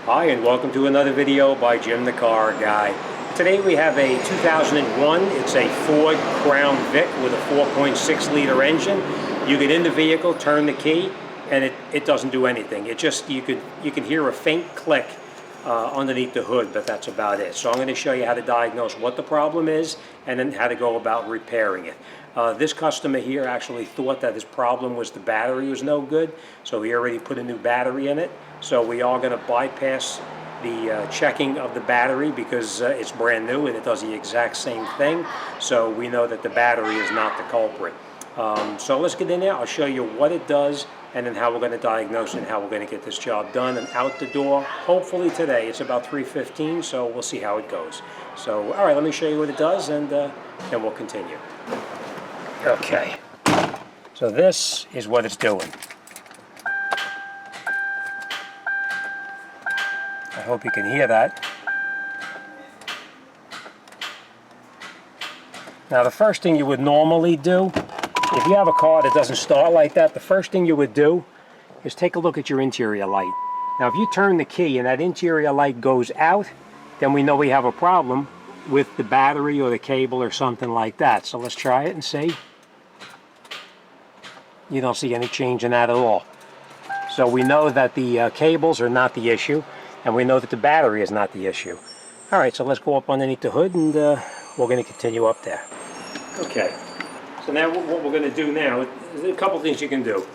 Hi, and welcome to another video by Jim the Car Guy. Today we have a 2001, it's a Ford Crown Vic with a 4.6 liter engine. You get in the vehicle, turn the key, and it doesn't do anything. It just, you can hear a faint click underneath the hood, but that's about it. So I'm going to show you how to diagnose what the problem is and then how to go about repairing it. This customer here actually thought that his problem was the battery was no good, so he already put a new battery in it. So we are going to bypass the checking of the battery because it's brand new and it does the exact same thing. So we know that the battery is not the culprit. So let's get in there. I'll show you what it does and then how we're going to diagnose it and how we're going to get this job done and out the door. Hopefully today. It's about 3:15, so we'll see how it goes. So, all right, let me show you what it does and then we'll continue. Okay, so this is what it's doing. I hope you can hear that. Now the first thing you would normally do, if you have a car that doesn't start like that, the first thing you would do is take a look at your interior light. Now if you turn the key and that interior light goes out, then we know we have a problem with the battery or the cable or something like that. So let's try it and see. You don't see any change in that at all. So we know that the cables are not the issue, and we know that the battery is not the issue. All right, so let's go up underneath the hood and we're going to continue up there. Okay, so now what we're going to do now, there's a couple things you can do.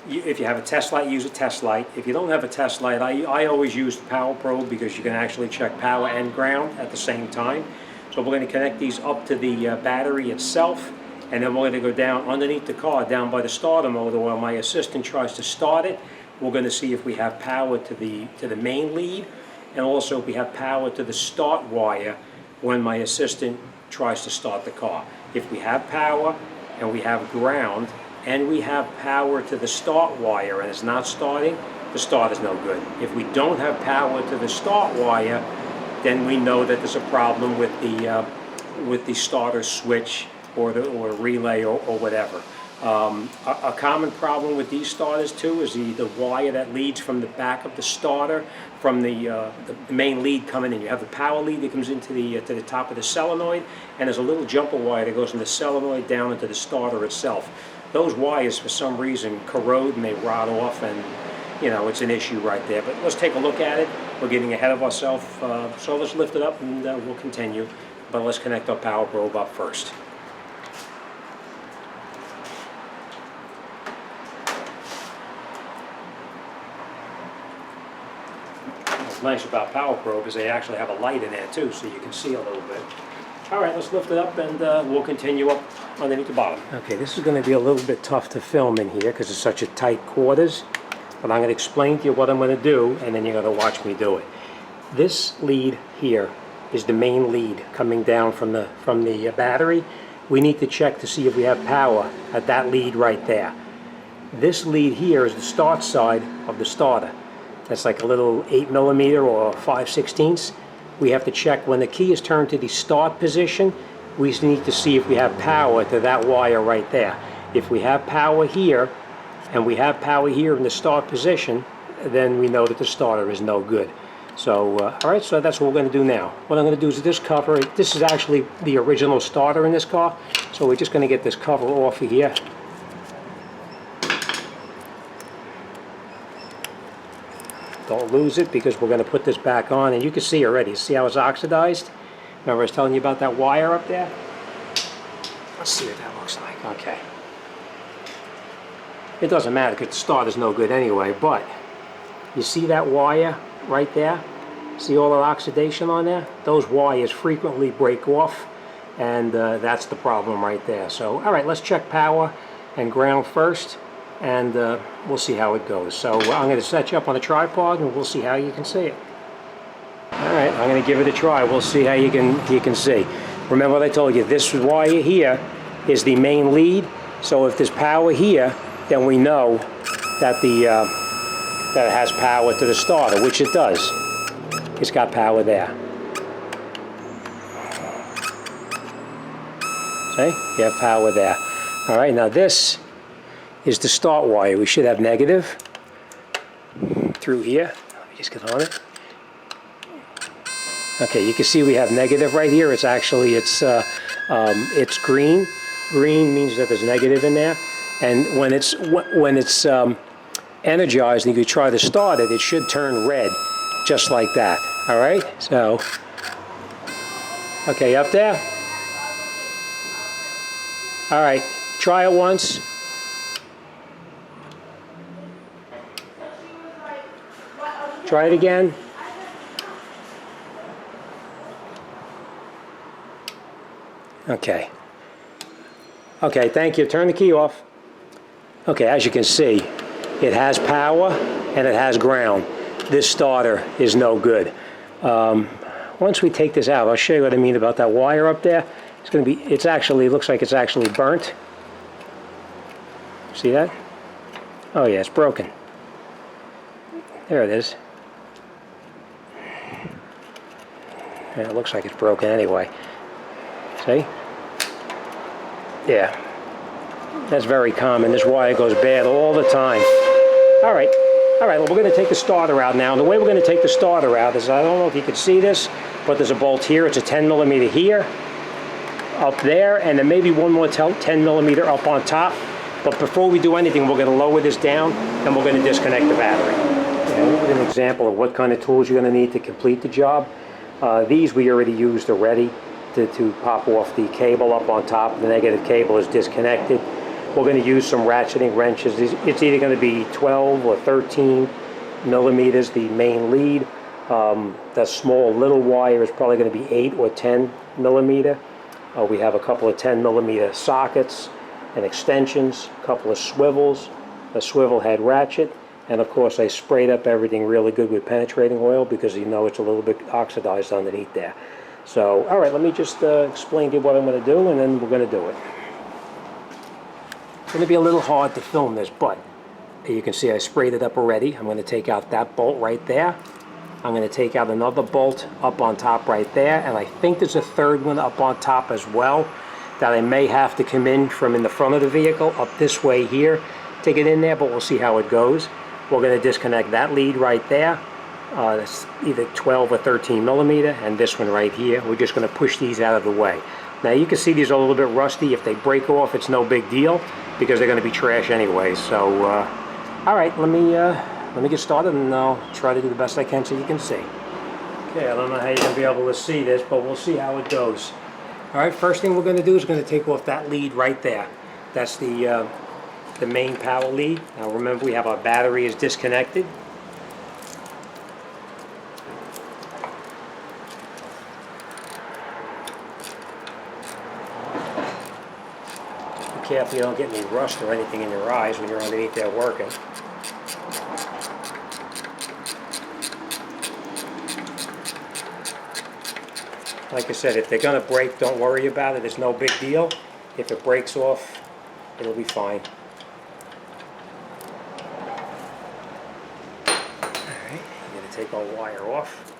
If you have a test light, use a test light. If you don't have a test light, I always use the power probe because you can actually check power and ground at the same time. So we're going to connect these up to the battery itself, and then we're going to go down underneath the car, down by the starter motor while my assistant tries to start it. We're going to see if we have power to the main lead, and also if we have power to the start wire when my assistant tries to start the car. If we have power and we have ground and we have power to the start wire and it's not starting, the start is no good. If we don't have power to the start wire, then we know that there's a problem with the starter switch or relay or whatever. A common problem with these starters too is the wire that leads from the back of the starter, from the main lead coming in. You have the power lead that comes into to the top of the solenoid, and there's a little jumper wire that goes from the solenoid down into the starter itself. Those wires for some reason corrode and they rot off, and you know, it's an issue right there. But let's take a look at it. We're getting ahead of ourselves, so let's lift it up and we'll continue. But let's connect our power probe up first. What's nice about power probe is they actually have a light in there too, so you can see a little bit. All right, let's lift it up and we'll continue up underneath the bottom. Okay, this is going to be a little bit tough to film in here because it's such a tight quarters, but I'm going to explain to you what I'm going to do, and then you're going to watch me do it. This lead here is the main lead coming down from the battery. We need to check to see if we have power at that lead right there. This lead here is the start side of the starter. That's like a little 8mm or 5/16. We have to check when the key is turned to the start position. We need to see if we have power to that wire right there. If we have power here, and we have power here in the start position, then we know that the starter is no good. So, all right, so that's what we're going to do now. What I'm going to do is this cover. This is actually the original starter in this car, so we're just going to get this cover off of here. Don't lose it because we're going to put this back on, and you can see already. See how it's oxidized? Remember I was telling you about that wire up there? Let's see what that looks like. Okay. It doesn't matter because the starter's no good anyway, but you see that wire right there? See all the oxidation on there? Those wires frequently break off, and that's the problem right there. So, all right, let's check power and ground first, and we'll see how it goes. So I'm going to set you up on a tripod and we'll see how you can see it. Alright, I'm going to give it a try. We'll see how you can see. Remember what I told you, this wire here is the main lead, so if there's power here, then we know that that it has power to the starter, which it does. It's got power there. See? You have power there. Alright, now this is the start wire. We should have negative through here. Let me just get on it. Okay, you can see we have negative right here. It's actually, it's green. Green means that there's negative in there. And when it's energized and you try to start it, it should turn red, just like that. All right, so, okay, up there. All right, try it once. Try it again. Okay. Okay, thank you. Turn the key off. Okay, as you can see, it has power and it has ground. This starter is no good. Once we take this out, I'll show you what I mean about that wire up there. It's going to be, it looks like it's actually burnt. See that? Oh yeah, it's broken. There it is. Yeah, it looks like it's broken anyway. See? Yeah. That's very common. This wire goes bad all the time. All right, well, we're going to take the starter out now. And the way we're going to take the starter out is, I don't know if you can see this, but there's a bolt here. It's a 10 millimeter here, up there, and then maybe one more 10 millimeter up on top. But before we do anything, we're going to lower this down, and we're going to disconnect the battery. And an example of what kind of tools you're going to need to complete the job. These we already used already to pop off the cable up on top. The negative cable is disconnected. We're going to use some ratcheting wrenches. It's either going to be 12 or 13 millimeters, the main lead. The small little wire is probably going to be 8 or 10 millimeter. We have a couple of 10 millimeter sockets and extensions, a couple of swivels, a swivel head ratchet, and of course I sprayed up everything really good with penetrating oil because you know it's a little bit oxidized underneath there. So, all right, let me just explain to you what I'm going to do, and then we're going to do it. It's going to be a little hard to film this, but you can see I sprayed it up already. I'm going to take out that bolt right there. I'm going to take out another bolt up on top right there, and I think there's a third one up on top as well that I may have to come in from in the front of the vehicle up this way here to get in there, but we'll see how it goes. We're going to disconnect that lead right there. That's either 12 or 13 millimeter, and this one right here. We're just going to push these out of the way. Now you can see these are a little bit rusty. If they break off, it's no big deal because they're going to be trash anyway. So, all right, let me get started, and I'll try to do the best I can so you can see. Okay, I don't know how you're going to be able to see this, but we'll see how it goes. All right, first thing we're going to do is going to take off that lead right there. That's the main power lead. Now remember, we have our battery is disconnected. Be careful you don't get any rust or anything in your eyes when you're underneath there working. Like I said, if they're going to break, don't worry about it. It's no big deal. If it breaks off, it'll be fine. Alright, I'm going to take our wire off.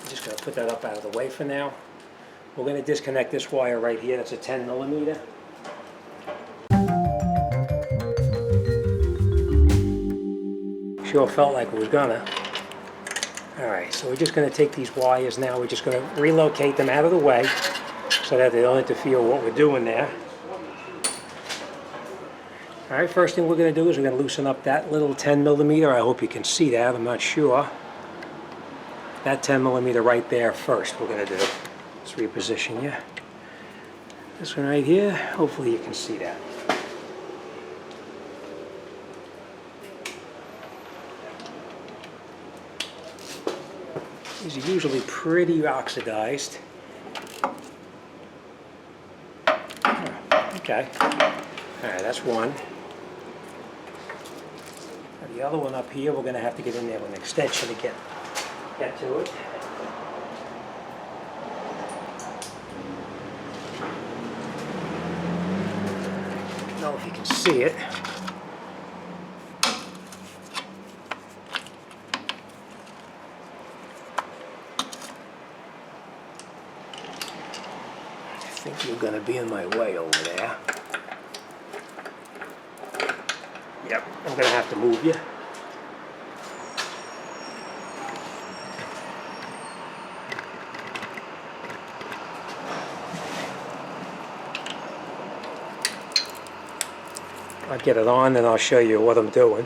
I'm just going to put that up out of the way for now. We're going to disconnect this wire right here. That's a 10 millimeter. Sure felt like it was gonna. Alright, so we're just going to take these wires now. We're just going to relocate them out of the way so that they don't interfere with what we're doing there. Alright, first thing we're going to do is we're going to loosen up that little 10 millimeter. I hope you can see that. I'm not sure. That 10 millimeter right there first we're going to do. Let's reposition you. This one right here, hopefully you can see that. These are usually pretty oxidized. Okay. Alright, that's one. The other one up here, we're going to have to get in there with an extension to get to it. I don't know if you can see it. I think you're going to be in my way over there. Yep, I'm going to have to move you. I'll get it on and I'll show you what I'm doing.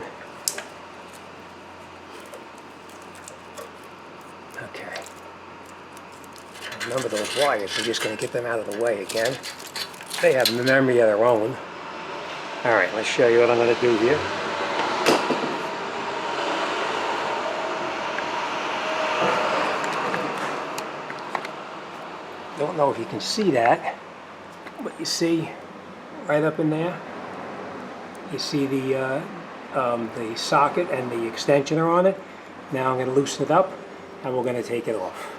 Okay. Remember those wires, we're just going to get them out of the way again. They have memory of their own. Alright, let's show you what I'm going to do here. Don't know if you can see that, but you see right up in there, you see the socket and the extension are on it. Now I'm going to loosen it up and we're going to take it off.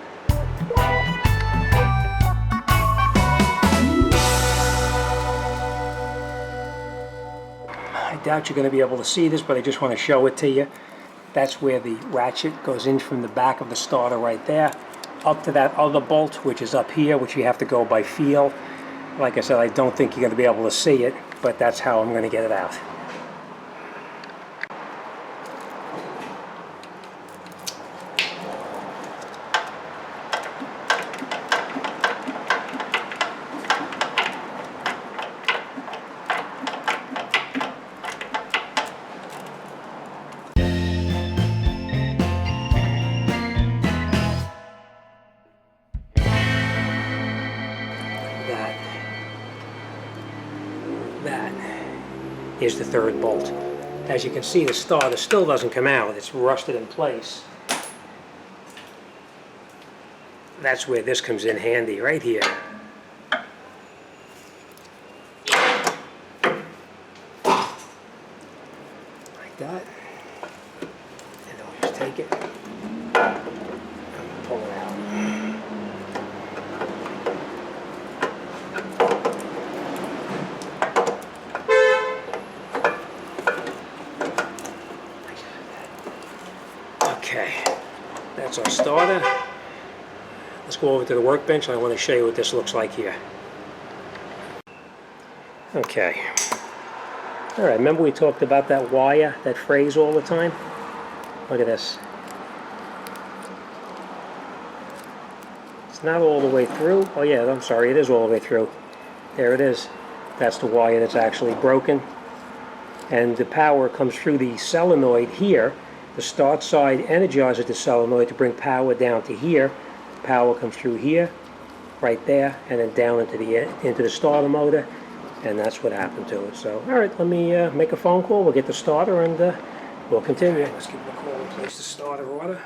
I doubt you're going to be able to see this, but I just want to show it to you. That's where the ratchet goes in from the back of the starter right there, up to that other bolt, which is up here, which you have to go by feel. Like I said, I don't think you're going to be able to see it, but that's how I'm going to get it out. That is the third bolt. As you can see, the starter still doesn't come out. It's rusted in place. That's where this comes in handy, right here. Like that. And I'll just take it and pull it out. Okay, that's our starter. Let's go over to the workbench and I want to show you what this looks like here. Okay. Alright, remember we talked about that wire that frays all the time? Look at this. It's not all the way through. Oh yeah, I'm sorry, it is all the way through. There it is. That's the wire that's actually broken. And the power comes through the solenoid here. The start side energizes the solenoid to bring power down to here. Power comes through here, right there, and then down into the starter motor, and that's what happened to it. So, all right, let me make a phone call. We'll get the starter and we'll continue. Let's give it a call and place the starter order.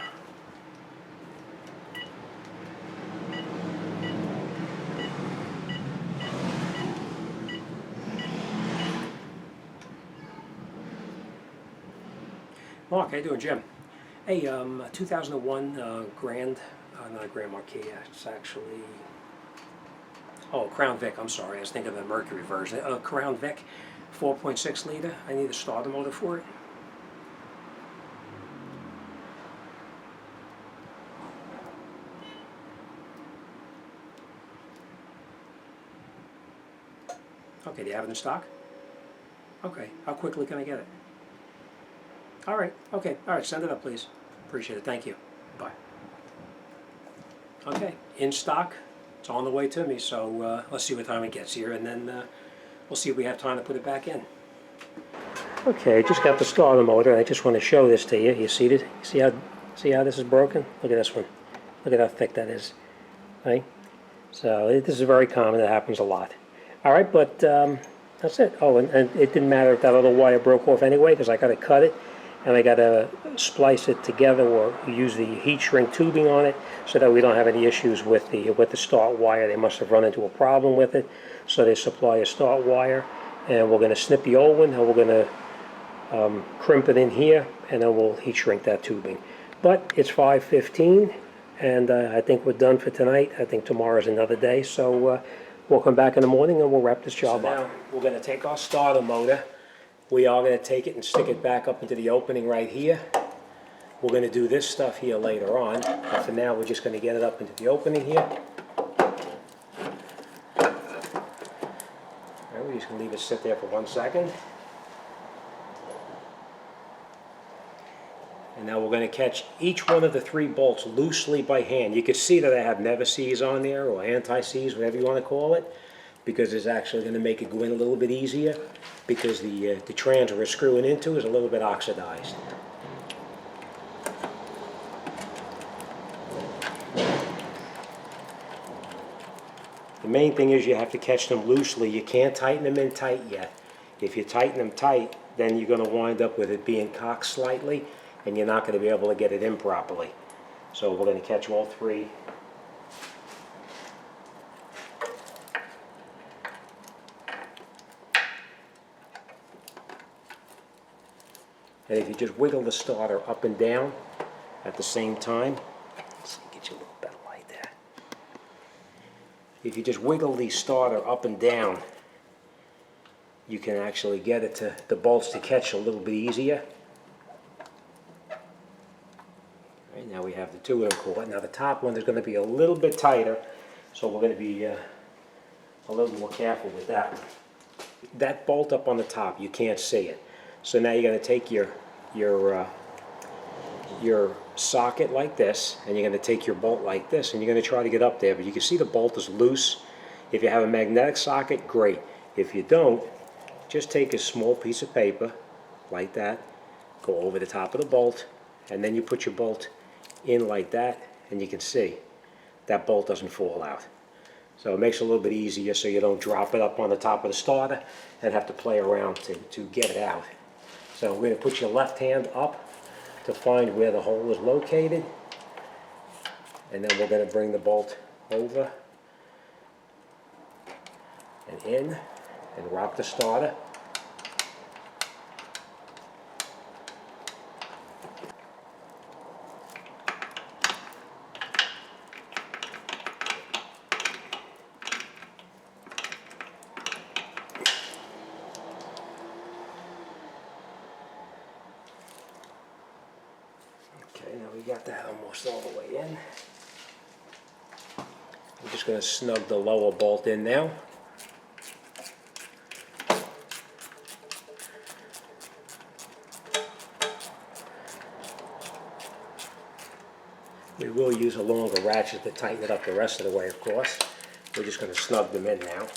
Mark, how you doing, Jim? Hey, 2001 Grand, not Grand Marquis, it's actually, oh, Crown Vic, I'm sorry, I was thinking of the Mercury version. Crown Vic, 4.6 liter, I need a starter motor for it. Okay, do you have it in stock? Okay, how quickly can I get it? All right, okay, all right, send it up, please. Appreciate it, thank you. Bye. Okay, in stock, it's on the way to me, so let's see what time it gets here, and then we'll see if we have time to put it back in. Okay, I just got the starter motor, and I just want to show this to you. You see it? See how this is broken? Look at this one. Look at how thick that is. Right? So this is very common. It happens a lot. All right, but that's it. Oh, and it didn't matter if that little wire broke off anyway, because I got to cut it. And I got to splice it together or use the heat shrink tubing on it so that we don't have any issues with the start wire. They must have run into a problem with it, so they supply a start wire, and we're going to snip the old one and we're going to crimp it in here, and then we'll heat shrink that tubing. But it's 5:15, and I think we're done for tonight. I think tomorrow's another day, so we'll come back in the morning and we'll wrap this job up. Now we're going to take our starter motor. We are going to take it and stick it back up into the opening right here. We're going to do this stuff here later on, but for now we're just going to get it up into the opening here. All right, we're just going to leave it sit there for 1 second. And now we're going to catch each one of the 3 bolts loosely by hand. You can see that I have never-seize on there, or anti-seize, whatever you want to call it, because it's actually going to make it go in a little bit easier, because the trans we're screwing into is a little bit oxidized. The main thing is you have to catch them loosely. You can't tighten them in tight yet. If you tighten them tight, then you're going to wind up with it being cocked slightly, and you're not going to be able to get it in properly. So we're going to catch all three. And if you just wiggle the starter up and down at the same time, let's get you a little better light there. If you just wiggle the starter up and down, you can actually get it to the bolts to catch a little bit easier. Right, now we have the two of them caught. Now the top one is going to be a little bit tighter, so we're going to be a little more careful with that one. That bolt up on the top, you can't see it. So now you're going to take your socket like this, and you're going to take your bolt like this, and you're going to try to get up there. But you can see the bolt is loose. If you have a magnetic socket, great. If you don't, just take a small piece of paper like that, go over the top of the bolt, and then you put your bolt in like that, and you can see that bolt doesn't fall out. So it makes it a little bit easier, so you don't drop it up on the top of the starter and have to play around to get it out. So we're going to put your left hand up to find where the hole is located, and then we're going to bring the bolt over and in and rock the starter. Okay, now we got that almost all the way in. I'm just going to snug the lower bolt in now. We will use a longer ratchet to tighten it up the rest of the way, of course. We're just going to snug them in now.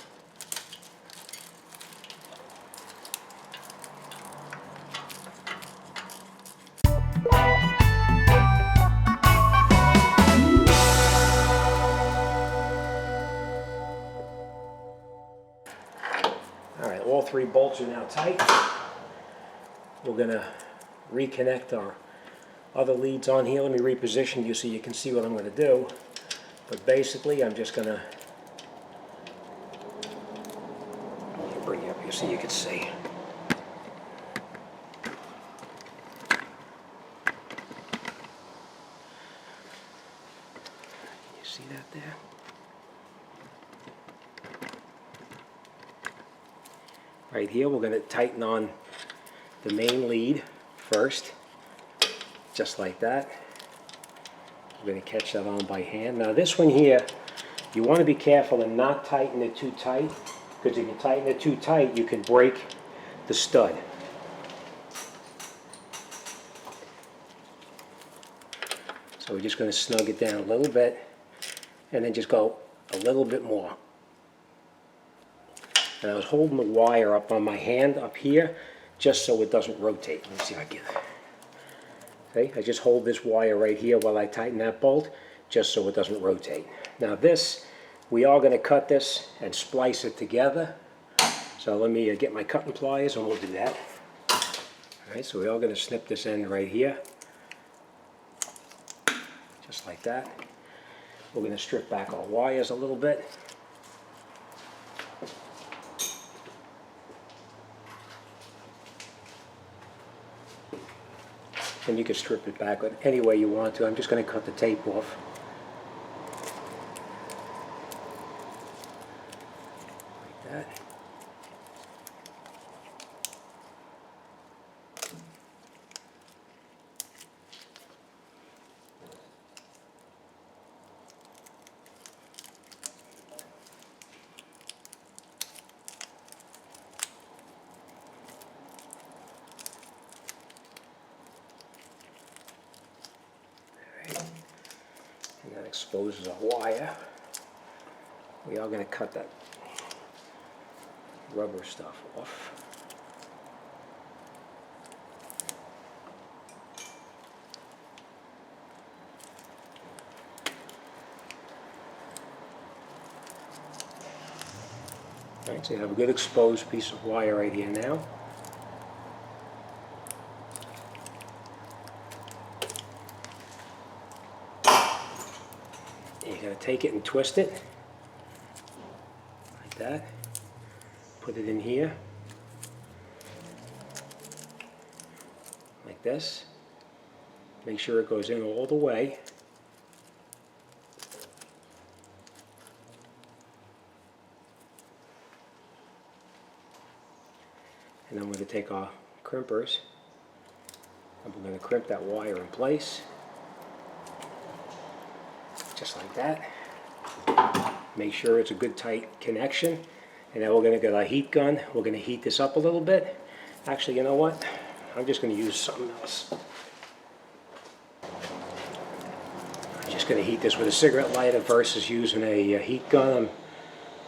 Alright, all three bolts are now tight. We're going to reconnect our other leads on here. Let me reposition you so you can see what I'm going to do. But basically, I'm just going to bring you up here so you can see. You see that there? Right here, we're going to tighten on the main lead first, just like that. We're going to catch that on by hand. Now this one here, you want to be careful and not tighten it too tight, because if you tighten it too tight, you can break the stud. So we're just going to snug it down a little bit, and then just go a little bit more. And I was holding the wire up on my hand up here, just so it doesn't rotate. Let me see if I can. Okay, I just hold this wire right here while I tighten that bolt, just so it doesn't rotate. Now this, we are going to cut this and splice it together. So let me get my cutting pliers and we'll do that. Alright, so we are going to snip this end right here. Just like that. We're going to strip back our wires a little bit. And you can strip it back any way you want to. I'm just going to cut the tape off. Like that. And that exposes our wire. We are going to cut that rubber stuff off. Alright, so you have a good exposed piece of wire right here now. You're going to take it and twist it like that. Put it in here like this. Make sure it goes in all the way. And then we're going to take our crimpers and we're going to crimp that wire in place. Just like that. Make sure it's a good tight connection. And then we're going to get our heat gun. We're going to heat this up a little bit. Actually, you know what? I'm just going to use something else. I'm just going to heat this with a cigarette lighter versus using a heat gun.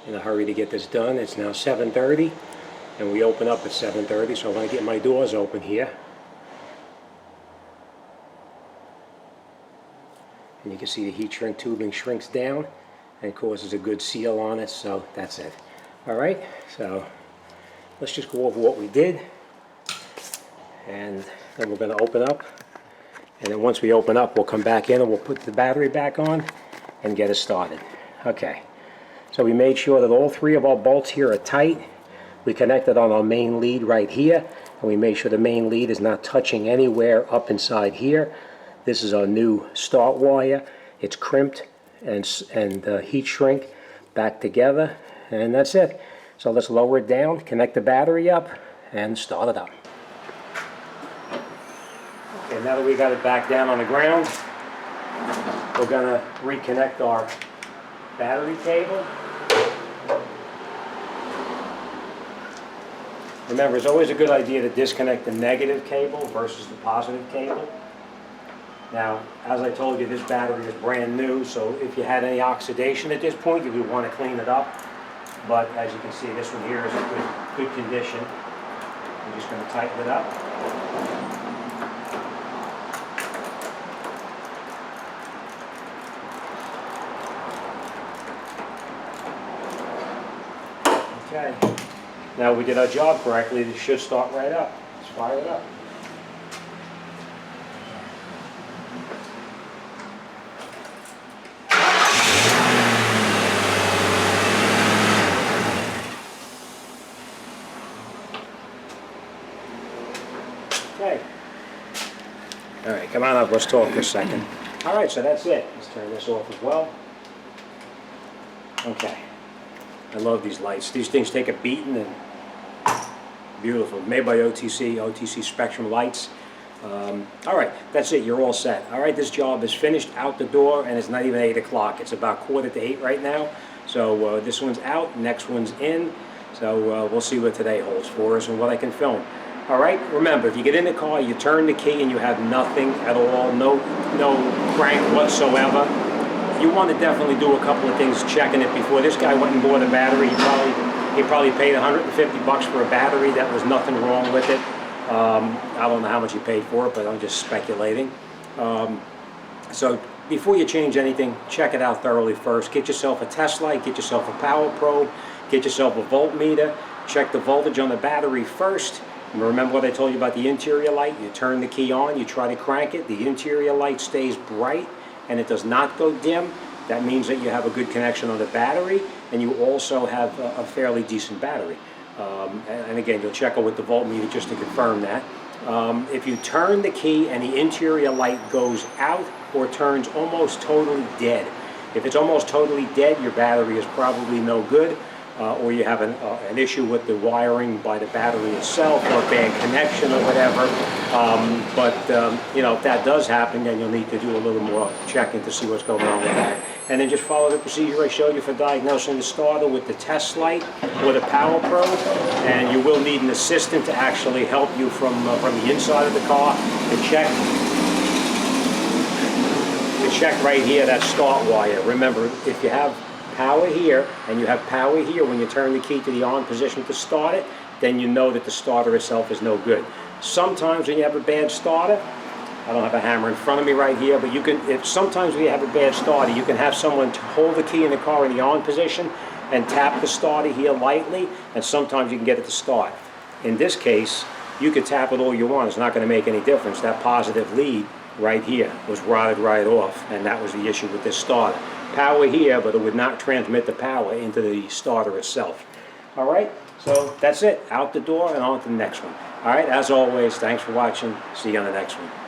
I'm in a hurry to get this done. It's now 7:30. And we open up at 7:30, so I want to get my doors open here. And you can see the heat shrink tubing shrinks down and causes a good seal on it, so that's it. Alright, so let's just go over what we did. And then we're going to open up. And then once we open up, we'll come back in and we'll put the battery back on and get it started. Okay, so we made sure that all three of our bolts here are tight. We connected on our main lead right here, and we made sure the main lead is not touching anywhere up inside here. This is our new start wire. It's crimped and heat shrink back together, and that's it. So let's lower it down, connect the battery up, and start it up. Okay, now that we got it back down on the ground, we're going to reconnect our battery cable. Remember, it's always a good idea to disconnect the negative cable versus the positive cable. Now, as I told you, this battery is brand new, so if you had any oxidation at this point, you would want to clean it up. But as you can see, this one here is in good condition. I'm just going to tighten it up. Okay. Now we did our job correctly. This should start right up. Let's fire it up. Okay. All right, come on up. Let's talk for a second. All right, so that's it. Let's turn this off as well. Okay. I love these lights. These things take a beating and beautiful. Made by OTC Spectrum lights. All right, that's it. You're all set. All right, this job is finished out the door, and it's not even 8 o'clock. It's about 7:45 right now. So this one's out, next one's in. So we'll see what today holds for us and what I can film. All right, remember, if you get in the car, you turn the key and you have nothing at all, no crank whatsoever, you want to definitely do a couple of things checking it before. This guy went and bought a battery. He probably paid $150 for a battery. That was nothing wrong with it. I don't know how much he paid for it, but I'm just speculating. So before you change anything, check it out thoroughly first. Get yourself a test light, get yourself a power probe, get yourself a voltmeter, check the voltage on the battery first. And remember what I told you about the interior light? You turn the key on, you try to crank it, the interior light stays bright and it does not go dim. That means that you have a good connection on the battery, and you also have a fairly decent battery. And again, you'll check it with the voltmeter just to confirm that. If you turn the key and the interior light goes out or turns almost totally dead, if it's almost totally dead, your battery is probably no good, or you have an issue with the wiring by the battery itself, or a bad connection or whatever. You know, if that does happen, then you'll need to do a little more checking to see what's going on with that. And then just follow the procedure I showed you for diagnosing the starter with the test light or the power probe. And you will need an assistant to actually help you from the inside of the car to check right here, that start wire. Remember, if you have power here and you have power here when you turn the key to the on position to start it, then you know that the starter itself is no good. Sometimes when you have a bad starter, I don't have a hammer in front of me right here, but you can, sometimes when you have a bad starter, you can have someone hold the key in the car in the on position and tap the starter here lightly, and sometimes you can get it to start. In this case, you can tap it all you want. It's not going to make any difference. That positive lead right here was rotted right off, and that was the issue with this starter. Power here, but it would not transmit the power into the starter itself. All right, so that's it. Out the door and on to the next one. All right, as always, thanks for watching. See you on the next one.